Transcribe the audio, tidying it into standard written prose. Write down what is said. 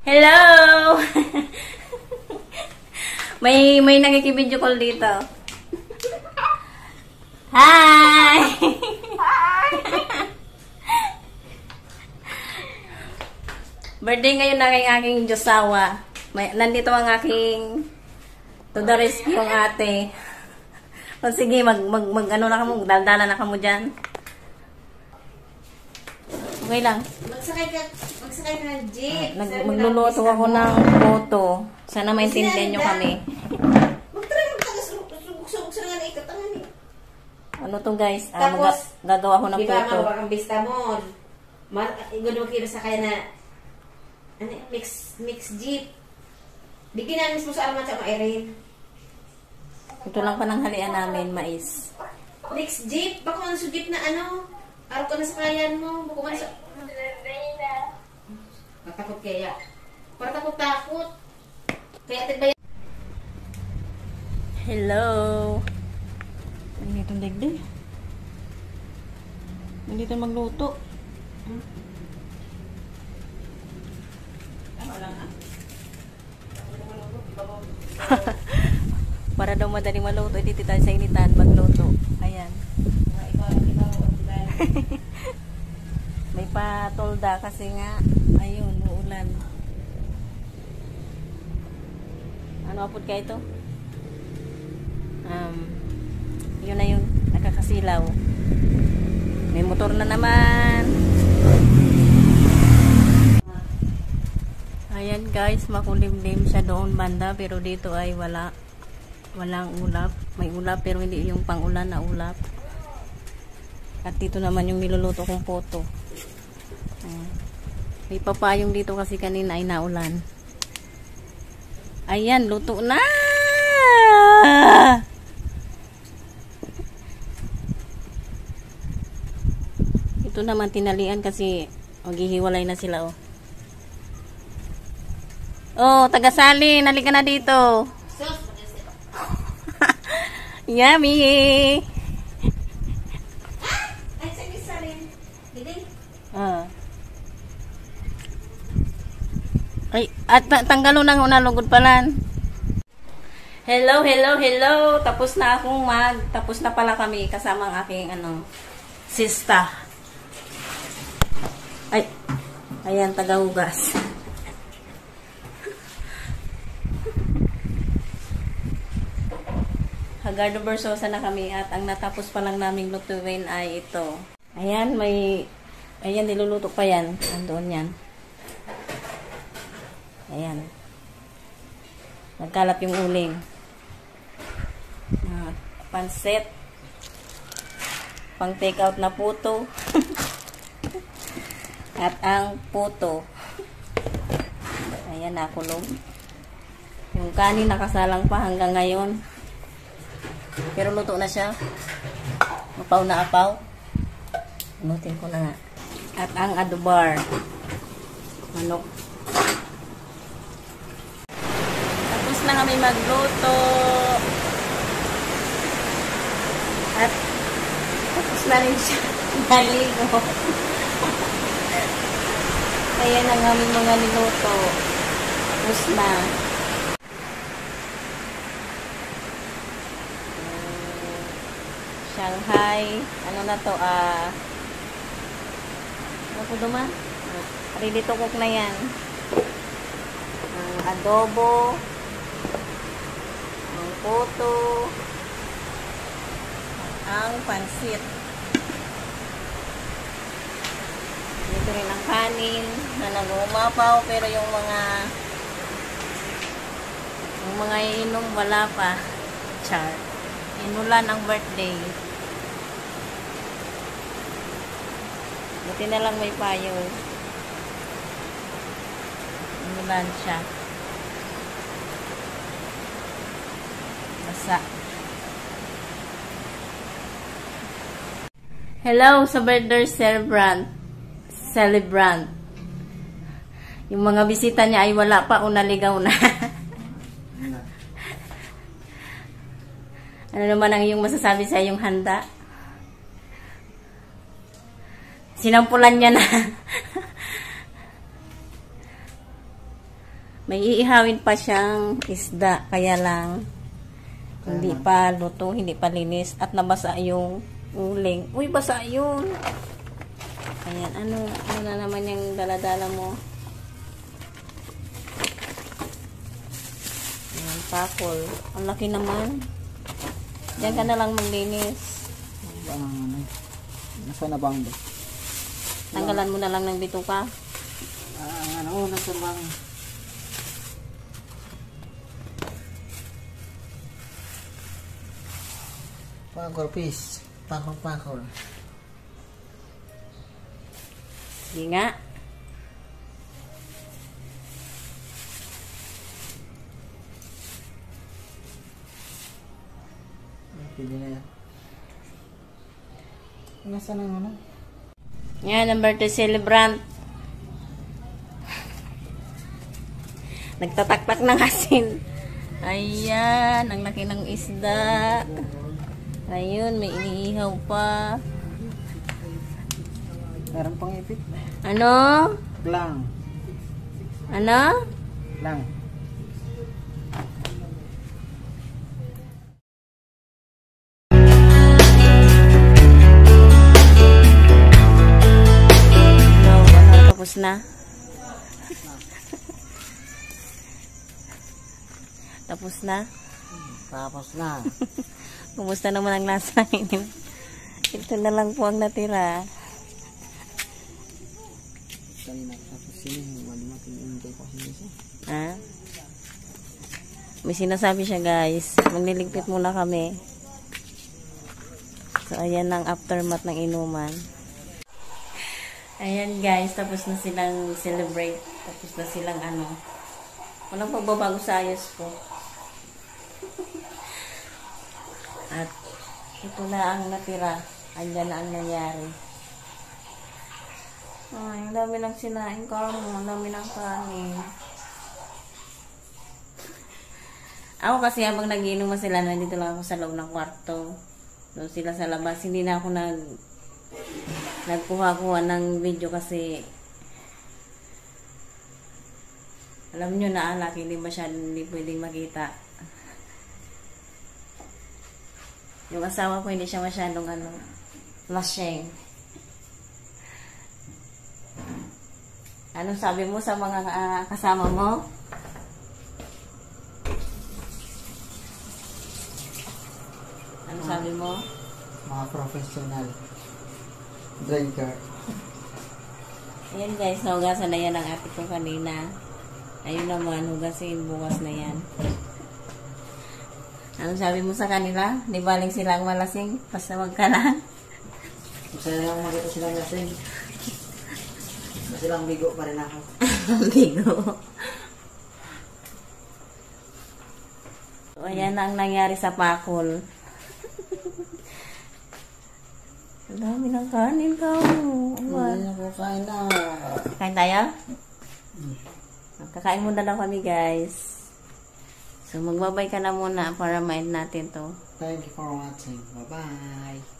Hello! may nakikibidyo call dito. Hi! Birthday ngayon ng aking Diyosawa. Nandito ang aking to the rescue ang ate. O sige, ano na kamo, daldala na kamo dyan. Okay lang. Magsakay ka ng jeep. Magluluto ako ng photo. Sana maintindihan nyo kami. Magtry magtagas-subok sa nga na ikatangan eh. Ano to guys? Tapos, gagawa ko ng diba, photo. mawag ang bista mo. Igod mo kira sa kaya na mix jeep. Bigyan namin mismo sa alamat sa mairin. Ito lang pananghalian namin, mais. Mix jeep? Bako ang jeep na ano? Araw ka na sa kayan mo. Bako man sa... Matakot kaya. Para takot-takot. Kaya atin ba yan? Hello! Nandito digdig. Nandito magluto. Para daw madaling maluto, dito tayo sa initan magluto. Ayan. May patolda kasi nga ayun, uulan. Ano apod ka ito? Yun na yun, nakakasilaw. May motor na naman. Ayan guys, makulimlim siya doon banda, pero dito ay walang ulap. May ulap pero hindi yung pang-ulan na ulap. At dito naman yung niluluto kong photo. May papayong dito kasi kanina ay naulan. Ayan, luto na! Ito naman tinalian kasi maghihiwalay na sila oh. Oh, taga-Sali, nalika na dito. Yummy! Ay, sabi-salin. Hindi? Ay, at tanggalo nang unalugod palan. Hello. Tapos na pala kami kasama ang aking sista. Ay, ayan, tagahugas. Hagardo Versosa na kami at ang natapos pa lang naming lutuin ay ito. Ayan, ayan, niluluto pa yan. Andoon yan. Ayan. Nagkalat yung uling. Pansit. Pang take out na puto. At ang puto. Ayan, nakulog. Yung kanin nakasalang pa hanggang ngayon. Pero luto na siya. Apaw na apaw. Inutin ko na nga. At ang adobar. Manok. Tapos na kami magluto. At tapos na rin siya. Naligo. Ayan ang aming mga niluto. Tapos na. Shanghai, ano na to, ano po duman? Ready to cook na yan. Adobo, ang puto, ang pansit. Dito rin ang kanin na nag-umapaw, pero yung mga inom wala pa. Char. Inulan ang birthday. Buti na lang may payo. Inulan siya. Basa. Hello sa birthday celebrant. Yung mga bisita niya ay wala pa o naligaw na. Ano naman ang iyong masasabi sa iyong handa? Sinampulan niya na. May iihawin pa siyang isda, kaya lang hindi pa luto, hindi pa linis at nabasa yung uling. Uy, basa yun. Ayan, ano na naman yung daladala mo? Ayan, pakol. Ang laki naman. Diyan ka na lang maglinis. Nasa na bang ba? Tanggalan mo na lang ng bituka. Nasa bang? Pakol, please. Pakol. Sige nga. Pwede na yan. Nasa na ano? Yan, ang birthday celebrant. Nagtataktak ng asin. Ayan, ang laki ng isda. Ayun, may iniihaw pa. Meron pang ipit. Ano? Lang. Ano? Lang. Tapos na. Tapos na. Tapos na. Kumusta naman ang lasa ninyo? Ito na lang po ang natira. Kanina tapos sini, wali natin intay pa siya. Ha? May sinasabi siya, guys. Magliligpit muna kami. So, ayan ang aftermath ng inuman. Ayan, guys. Tapos na silang celebrate. Tapos na silang ano. Walang pagbabago sa ayos ko. At ito na ang natira. Andyan na ang nangyari. Ay, ang dami lang sinain ko. Ang dami ng kanin. Ako kasi habang nagiinuman sila, nandito lang ako sa loob ng kwarto. Doon sila sa labas. Hindi na ako nagkuha-kuha ng video kasi alam nyo na alak, hindi pwedeng makita. Yung asawa ko hindi siya masyadong lasing. Anong sabi mo sa mga kasama mo? Ano sabi mo? Mga professional drinker. Ayan, guys, nahugasan na yan ang ate ko kanina. Ayun naman, hugasin bukas na yan. Ano sabi mo sa kanila? Di baling silang malasing? Basta wag ka lang. Masaya lang makita silang lasing. Silang bigo pa rin ako. Bigo. So, ayan na ang nangyari sa pakol. Ang dami ng kanin ka. Kain na. Kain tayo? Kakain muna lang kami, guys. So, magbabay ka na muna para ma-end natin to. Thank you for watching. Bye-bye.